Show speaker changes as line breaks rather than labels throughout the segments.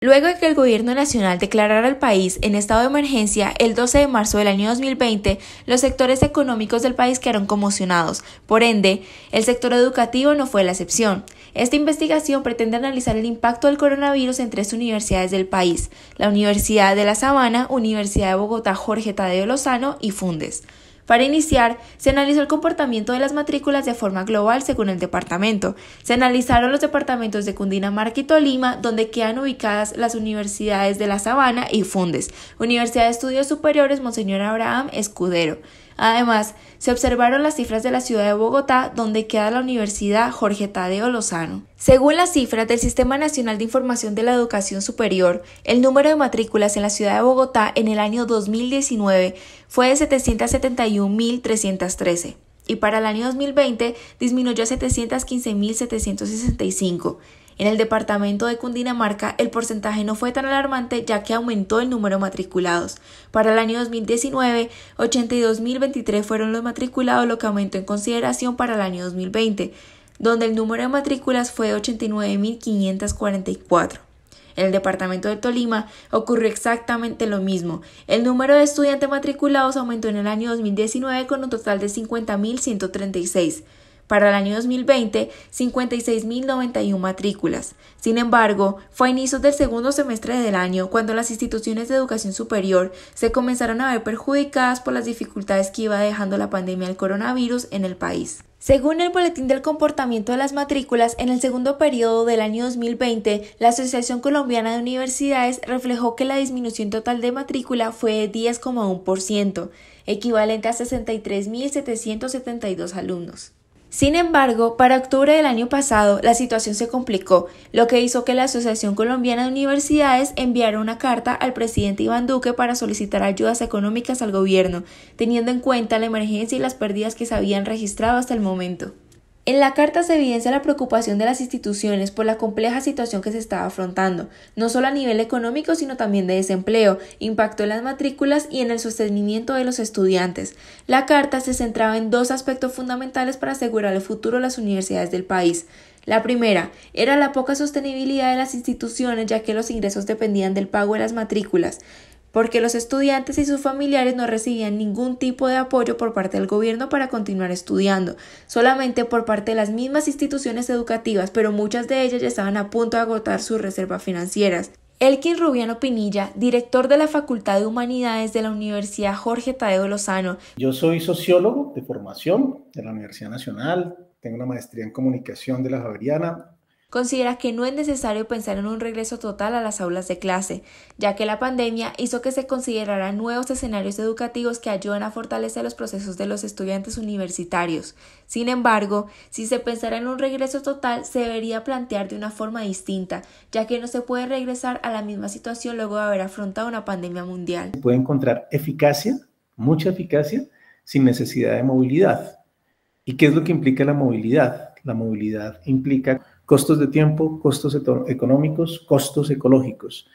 Luego de que el gobierno nacional declarara al país en estado de emergencia el 12 de marzo del año 2020, los sectores económicos del país quedaron conmocionados. Por ende, el sector educativo no fue la excepción. Esta investigación pretende analizar el impacto del coronavirus en 3 universidades del país: la Universidad de La Sabana, Universidad de Bogotá Jorge Tadeo Lozano y Fundes. Para iniciar, se analizó el comportamiento de las matrículas de forma global según el departamento. Se analizaron los departamentos de Cundinamarca y Tolima, donde quedan ubicadas las universidades de La Sabana y Fundes, Universidad de Estudios Superiores Monseñor Abraham Escudero. Además, se observaron las cifras de la ciudad de Bogotá, donde queda la Universidad Jorge Tadeo Lozano. Según las cifras del Sistema Nacional de Información de la Educación Superior, el número de matrículas en la ciudad de Bogotá en el año 2019 fue de 771.313 y para el año 2020 disminuyó a 715.765. En el departamento de Cundinamarca, el porcentaje no fue tan alarmante, ya que aumentó el número de matriculados. Para el año 2019, 82.023 fueron los matriculados, lo que aumentó en consideración para el año 2020, donde el número de matrículas fue de 89.544. En el departamento de Tolima ocurrió exactamente lo mismo. El número de estudiantes matriculados aumentó en el año 2019 con un total de 50.136. Para el año 2020, 56.091 matrículas. Sin embargo, fue a inicios del segundo semestre del año cuando las instituciones de educación superior se comenzaron a ver perjudicadas por las dificultades que iba dejando la pandemia del coronavirus en el país. Según el Boletín del Comportamiento de las Matrículas, en el segundo periodo del año 2020, la Asociación Colombiana de Universidades reflejó que la disminución total de matrícula fue de 10,1%, equivalente a 63.772 alumnos. Sin embargo, para octubre del año pasado, la situación se complicó, lo que hizo que la Asociación Colombiana de Universidades enviara una carta al presidente Iván Duque para solicitar ayudas económicas al gobierno, teniendo en cuenta la emergencia y las pérdidas que se habían registrado hasta el momento. En la carta se evidencia la preocupación de las instituciones por la compleja situación que se estaba afrontando, no solo a nivel económico sino también de desempleo, impacto en las matrículas y en el sostenimiento de los estudiantes. La carta se centraba en 2 aspectos fundamentales para asegurar el futuro de las universidades del país. La primera era la poca sostenibilidad de las instituciones, ya que los ingresos dependían del pago de las matrículas, porque los estudiantes y sus familiares no recibían ningún tipo de apoyo por parte del gobierno para continuar estudiando, solamente por parte de las mismas instituciones educativas, pero muchas de ellas ya estaban a punto de agotar sus reservas financieras. Elkin Rubiano Pinilla, director de la Facultad de Humanidades de la Universidad Jorge Tadeo Lozano.
Yo soy sociólogo de formación de la Universidad Nacional, tengo una maestría en comunicación de la Javeriana.
Considera que no es necesario pensar en un regreso total a las aulas de clase, ya que la pandemia hizo que se consideraran nuevos escenarios educativos que ayudan a fortalecer los procesos de los estudiantes universitarios. Sin embargo, si se pensara en un regreso total, se debería plantear de una forma distinta, ya que no se puede regresar a la misma situación luego de haber afrontado una pandemia mundial.
Se puede encontrar eficacia, mucha eficacia, sin necesidad de movilidad. ¿Y qué es lo que implica la movilidad? La movilidad implica costos de tiempo, costos económicos, costos ecológicos.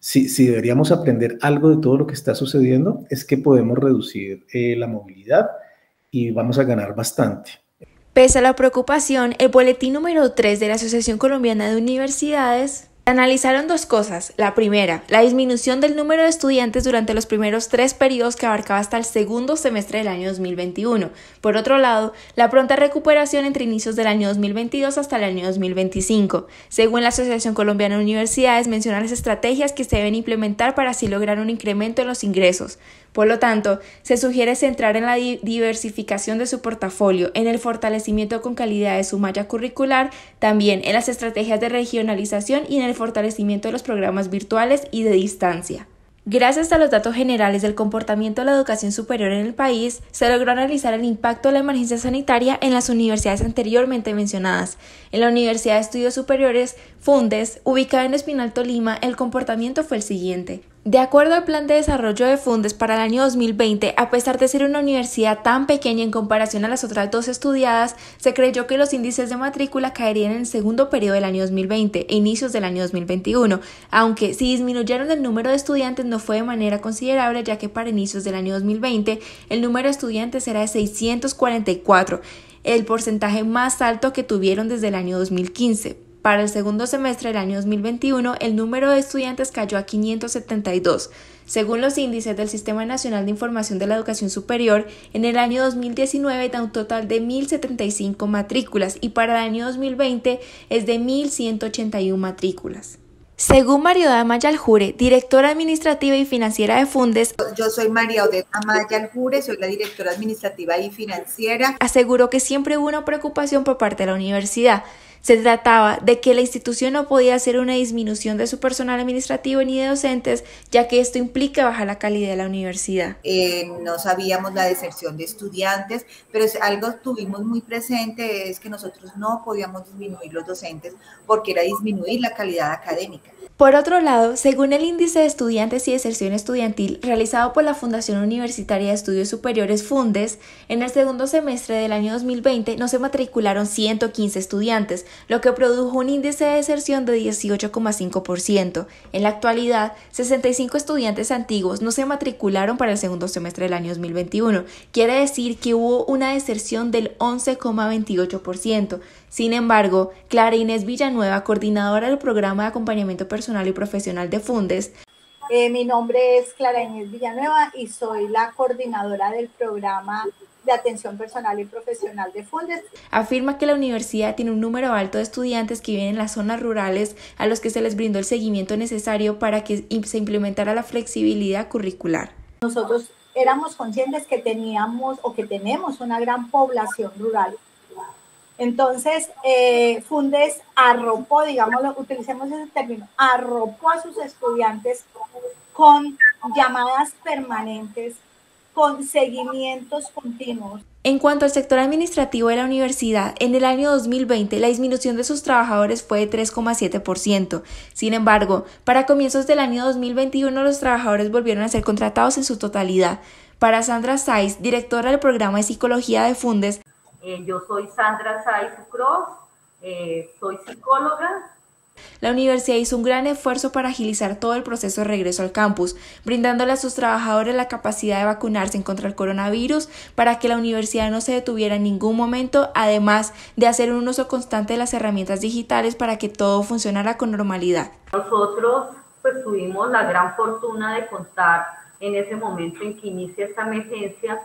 Si deberíamos aprender algo de todo lo que está sucediendo, es que podemos reducir la movilidad y vamos a ganar bastante.
Pese a la preocupación, el boletín número 3 de la Asociación Colombiana de Universidades analizaron 2 cosas. La primera, la disminución del número de estudiantes durante los primeros 3 periodos que abarcaba hasta el segundo semestre del año 2021. Por otro lado, la pronta recuperación entre inicios del año 2022 hasta el año 2025. Según la Asociación Colombiana de Universidades, menciona las estrategias que se deben implementar para así lograr un incremento en los ingresos. Por lo tanto, se sugiere centrar en la diversificación de su portafolio, en el fortalecimiento con calidad de su malla curricular, también en las estrategias de regionalización y en el fortalecimiento de los programas virtuales y de distancia. Gracias a los datos generales del comportamiento de la educación superior en el país, se logró analizar el impacto de la emergencia sanitaria en las universidades anteriormente mencionadas. En la Universidad de Estudios Superiores Fundes, ubicada en Espinal, Tolima, el comportamiento fue el siguiente. De acuerdo al plan de desarrollo de Fundes para el año 2020, a pesar de ser una universidad tan pequeña en comparación a las otras 2 estudiadas, se creyó que los índices de matrícula caerían en el segundo periodo del año 2020 e inicios del año 2021, aunque si disminuyeron el número de estudiantes no fue de manera considerable, ya que para inicios del año 2020 el número de estudiantes era de 644, el porcentaje más alto que tuvieron desde el año 2015. Para el segundo semestre del año 2021, el número de estudiantes cayó a 572. Según los índices del Sistema Nacional de Información de la Educación Superior, en el año 2019 da un total de 1.075 matrículas y para el año 2020 es de 1.181 matrículas. Según María Amaya Aljure, directora administrativa y financiera de Fundes,
yo soy María Odette Amaya Aljure, soy la directora administrativa y financiera.
Aseguró que siempre hubo una preocupación por parte de la universidad. Se trataba de que la institución no podía hacer una disminución de su personal administrativo ni de docentes, ya que esto implica bajar la calidad de la universidad.
No sabíamos la deserción de estudiantes, pero algo tuvimos muy presente, es que nosotros no podíamos disminuir los docentes porque era disminuir la calidad académica.
Por otro lado, según el índice de estudiantes y deserción estudiantil realizado por la Fundación Universitaria de Estudios Superiores Fundes, en el segundo semestre del año 2020 no se matricularon 115 estudiantes, lo que produjo un índice de deserción de 18,5%. En la actualidad, 65 estudiantes antiguos no se matricularon para el segundo semestre del año 2021. Quiere decir que hubo una deserción del 11,28%. Sin embargo, Clara Inés Villanueva, coordinadora del programa de acompañamiento personal y profesional de Fundes.
Mi nombre es Clara Inés Villanueva y soy la coordinadora del programa de atención personal y profesional de Fundes.
Afirma que la universidad tiene un número alto de estudiantes que viven en las zonas rurales a los que se les brindó el seguimiento necesario para que se implementara la flexibilidad curricular.
Nosotros éramos conscientes que teníamos o que tenemos una gran población rural. Entonces, Fundes arropó, digámoslo, utilicemos ese término, arropó a sus estudiantes con llamadas permanentes, con seguimientos continuos.
En cuanto al sector administrativo de la universidad, en el año 2020 la disminución de sus trabajadores fue de 3,7%. Sin embargo, para comienzos del año 2021 los trabajadores volvieron a ser contratados en su totalidad. Para Sandra Saiz, directora del programa de psicología de Fundes,
yo soy Sandra Saiz Ucros, soy psicóloga.
La universidad hizo un gran esfuerzo para agilizar todo el proceso de regreso al campus, brindándole a sus trabajadores la capacidad de vacunarse contra el coronavirus para que la universidad no se detuviera en ningún momento, además de hacer un uso constante de las herramientas digitales para que todo funcionara con normalidad.
Nosotros pues tuvimos la gran fortuna de contar en ese momento en que inicia esta emergencia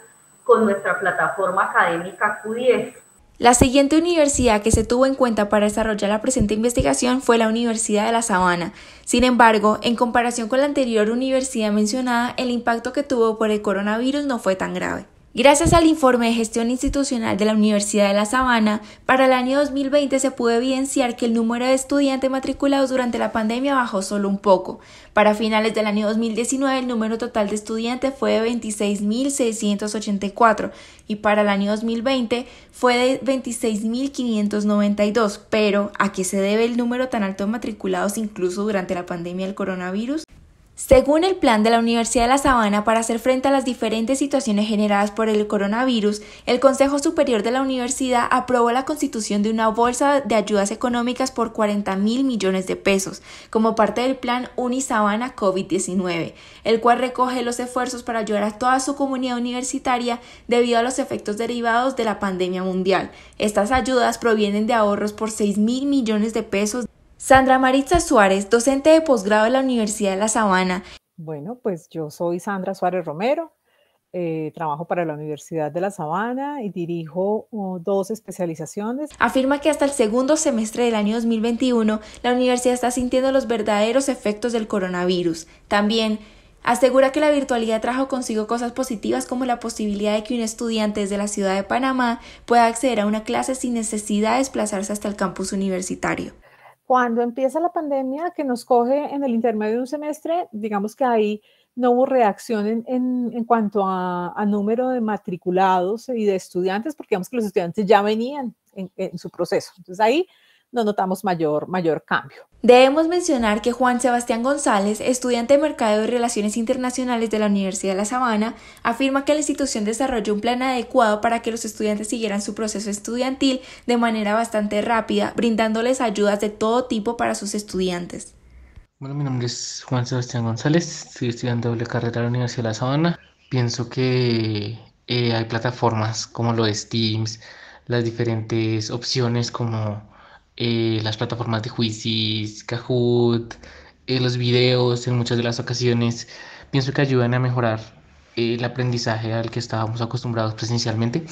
con nuestra plataforma académica Q10.
La siguiente universidad que se tuvo en cuenta para desarrollar la presente investigación fue la Universidad de La Sabana. Sin embargo, en comparación con la anterior universidad mencionada, el impacto que tuvo por el coronavirus no fue tan grave. Gracias al informe de gestión institucional de la Universidad de La Sabana, para el año 2020 se pudo evidenciar que el número de estudiantes matriculados durante la pandemia bajó solo un poco. Para finales del año 2019 el número total de estudiantes fue de 26.684 y para el año 2020 fue de 26.592. Pero, ¿a qué se debe el número tan alto de matriculados incluso durante la pandemia del coronavirus? Según el plan de la Universidad de La Sabana para hacer frente a las diferentes situaciones generadas por el coronavirus, el Consejo Superior de la Universidad aprobó la constitución de una bolsa de ayudas económicas por 40.000 millones de pesos, como parte del plan Unisabana COVID-19, el cual recoge los esfuerzos para ayudar a toda su comunidad universitaria debido a los efectos derivados de la pandemia mundial. Estas ayudas provienen de ahorros por 6.000 millones de pesos. Sandra Maritza Suárez, docente de posgrado de la Universidad de La Sabana.
Bueno, pues yo soy Sandra Suárez Romero, trabajo para la Universidad de La Sabana y dirijo 2 especializaciones.
Afirma que hasta el segundo semestre del año 2021 la universidad está sintiendo los verdaderos efectos del coronavirus. También asegura que la virtualidad trajo consigo cosas positivas como la posibilidad de que un estudiante desde la ciudad de Panamá pueda acceder a una clase sin necesidad de desplazarse hasta el campus universitario.
Cuando empieza la pandemia, que nos coge en el intermedio de un semestre, digamos que ahí no hubo reacción en cuanto a número de matriculados y de estudiantes, porque digamos que los estudiantes ya venían en su proceso. Entonces ahí no notamos mayor cambio.
Debemos mencionar que Juan Sebastián González, estudiante de Mercadeo y Relaciones Internacionales de la Universidad de La Sabana, afirma que la institución desarrolló un plan adecuado para que los estudiantes siguieran su proceso estudiantil de manera bastante rápida, brindándoles ayudas de todo tipo para sus estudiantes.
Bueno, mi nombre es Juan Sebastián González, estoy estudiando doble carrera en la Universidad de La Sabana. Pienso que hay plataformas como lo es Teams, las diferentes opciones como las plataformas de Quizzes, Kahoot, los videos en muchas de las ocasiones, pienso que ayudan a mejorar el aprendizaje al que estábamos acostumbrados presencialmente.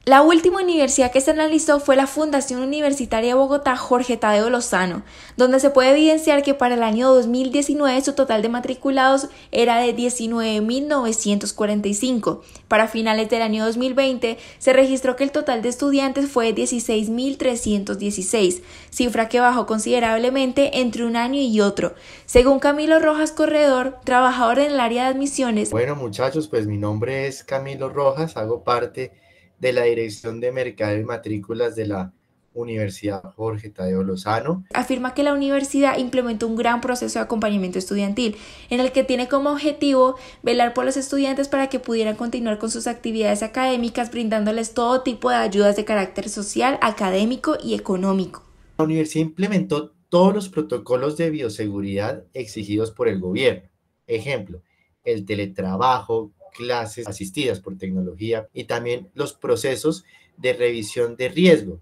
La última universidad que se analizó fue la Fundación Universitaria de Bogotá Jorge Tadeo Lozano, donde se puede evidenciar que para el año 2019 su total de matriculados era de 19.945. Para finales del año 2020 se registró que el total de estudiantes fue 16.316, cifra que bajó considerablemente entre un año y otro. Según Camilo Rojas Corredor, trabajador en el área de admisiones.
Bueno, muchachos, pues mi nombre es Camilo Rojas, hago parte de la Dirección de Mercado y Matrículas de la Universidad Jorge Tadeo Lozano.
Afirma que la universidad implementó un gran proceso de acompañamiento estudiantil, en el que tiene como objetivo velar por los estudiantes para que pudieran continuar con sus actividades académicas, brindándoles todo tipo de ayudas de carácter social, académico y económico.
La universidad implementó todos los protocolos de bioseguridad exigidos por el gobierno. Ejemplo, el teletrabajo, clases asistidas por tecnología y también los procesos de revisión de riesgo.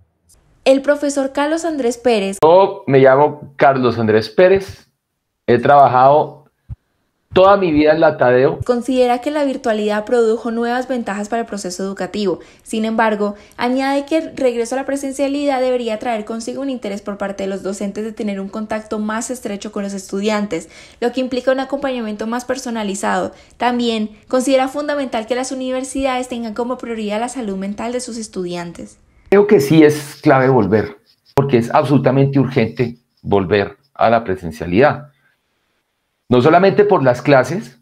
El profesor Carlos Andrés Pérez.
Yo me llamo Carlos Andrés Pérez, he trabajado toda mi vida en la Tadeo.
Considera que la virtualidad produjo nuevas ventajas para el proceso educativo. Sin embargo, añade que el regreso a la presencialidad debería traer consigo un interés por parte de los docentes de tener un contacto más estrecho con los estudiantes, lo que implica un acompañamiento más personalizado. También considera fundamental que las universidades tengan como prioridad la salud mental de sus estudiantes.
Creo que sí es clave volver, porque es absolutamente urgente volver a la presencialidad. No solamente por las clases,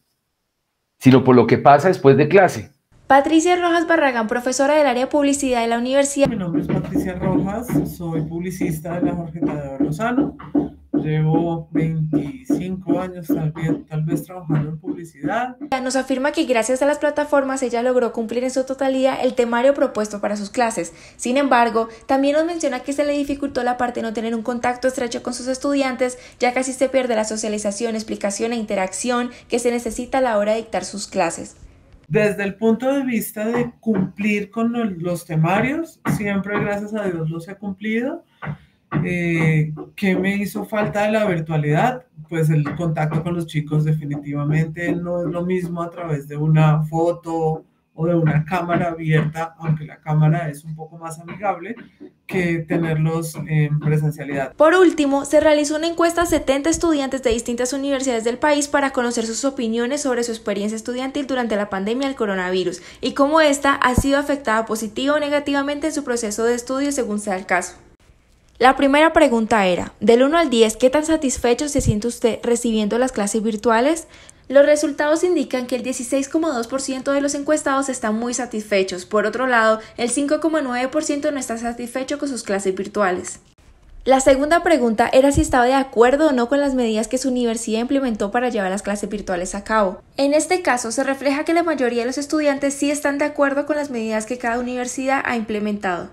sino por lo que pasa después de clase.
Patricia Rojas Barragán, profesora del área de publicidad de la universidad.
Mi nombre es Patricia Rojas, soy publicista de la Jorge Tadeo Lozano. Llevo 25 años tal vez trabajando en publicidad.
Nos afirma que gracias a las plataformas ella logró cumplir en su totalidad el temario propuesto para sus clases. Sin embargo, también nos menciona que se le dificultó la parte de no tener un contacto estrecho con sus estudiantes, ya que así se pierde la socialización, explicación e interacción que se necesita a la hora de dictar sus clases.
Desde el punto de vista de cumplir con los temarios, siempre gracias a Dios los he cumplido. ¿Qué me hizo falta de la virtualidad? Pues el contacto con los chicos definitivamente no es lo mismo a través de una foto o de una cámara abierta, aunque la cámara es un poco más amigable, que tenerlos en presencialidad.
Por último, se realizó una encuesta a 70 estudiantes de distintas universidades del país para conocer sus opiniones sobre su experiencia estudiantil durante la pandemia del coronavirus y cómo ésta ha sido afectada positiva o negativamente en su proceso de estudio según sea el caso. La primera pregunta era, del 1 al 10, ¿qué tan satisfecho se siente usted recibiendo las clases virtuales? Los resultados indican que el 16,2% de los encuestados están muy satisfechos. Por otro lado, el 5,9% no está satisfecho con sus clases virtuales. La segunda pregunta era si estaba de acuerdo o no con las medidas que su universidad implementó para llevar las clases virtuales a cabo. En este caso, se refleja que la mayoría de los estudiantes sí están de acuerdo con las medidas que cada universidad ha implementado.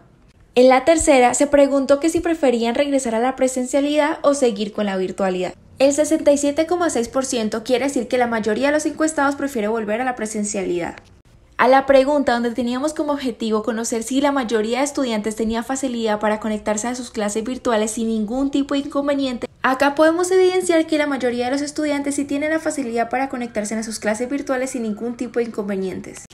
En la tercera, se preguntó que si preferían regresar a la presencialidad o seguir con la virtualidad. El 67,6% quiere decir que la mayoría de los encuestados prefiere volver a la presencialidad. A la pregunta donde teníamos como objetivo conocer si la mayoría de estudiantes tenía facilidad para conectarse a sus clases virtuales sin ningún tipo de inconveniente, acá podemos evidenciar que la mayoría de los estudiantes sí tienen la facilidad para conectarse a sus clases virtuales sin ningún tipo de inconvenientes.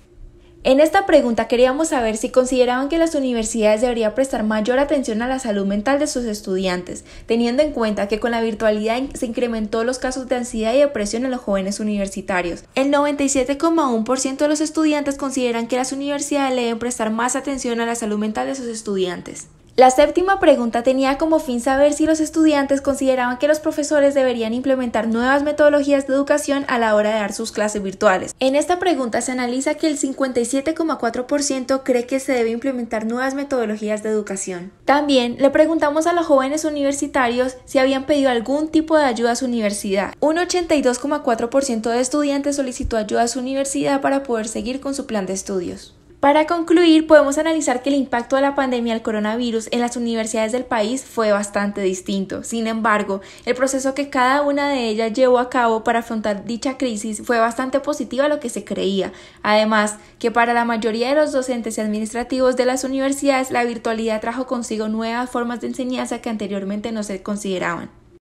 En esta pregunta queríamos saber si consideraban que las universidades deberían prestar mayor atención a la salud mental de sus estudiantes, teniendo en cuenta que con la virtualidad se incrementó los casos de ansiedad y depresión en los jóvenes universitarios. El 97,1% de los estudiantes consideran que las universidades le deben prestar más atención a la salud mental de sus estudiantes. La séptima pregunta tenía como fin saber si los estudiantes consideraban que los profesores deberían implementar nuevas metodologías de educación a la hora de dar sus clases virtuales. En esta pregunta se analiza que el 57,4% cree que se debe implementar nuevas metodologías de educación. También le preguntamos a los jóvenes universitarios si habían pedido algún tipo de ayuda a su universidad. Un 82,4% de estudiantes solicitó ayuda a su universidad para poder seguir con su plan de estudios. Para concluir, podemos analizar que el impacto de la pandemia del coronavirus en las universidades del país fue bastante distinto. Sin embargo, el proceso que cada una de ellas llevó a cabo para afrontar dicha crisis fue bastante positivo a lo que se creía. Además, que para la mayoría de los docentes y administrativos de las universidades, la virtualidad trajo consigo nuevas formas de enseñanza que anteriormente no se consideraban.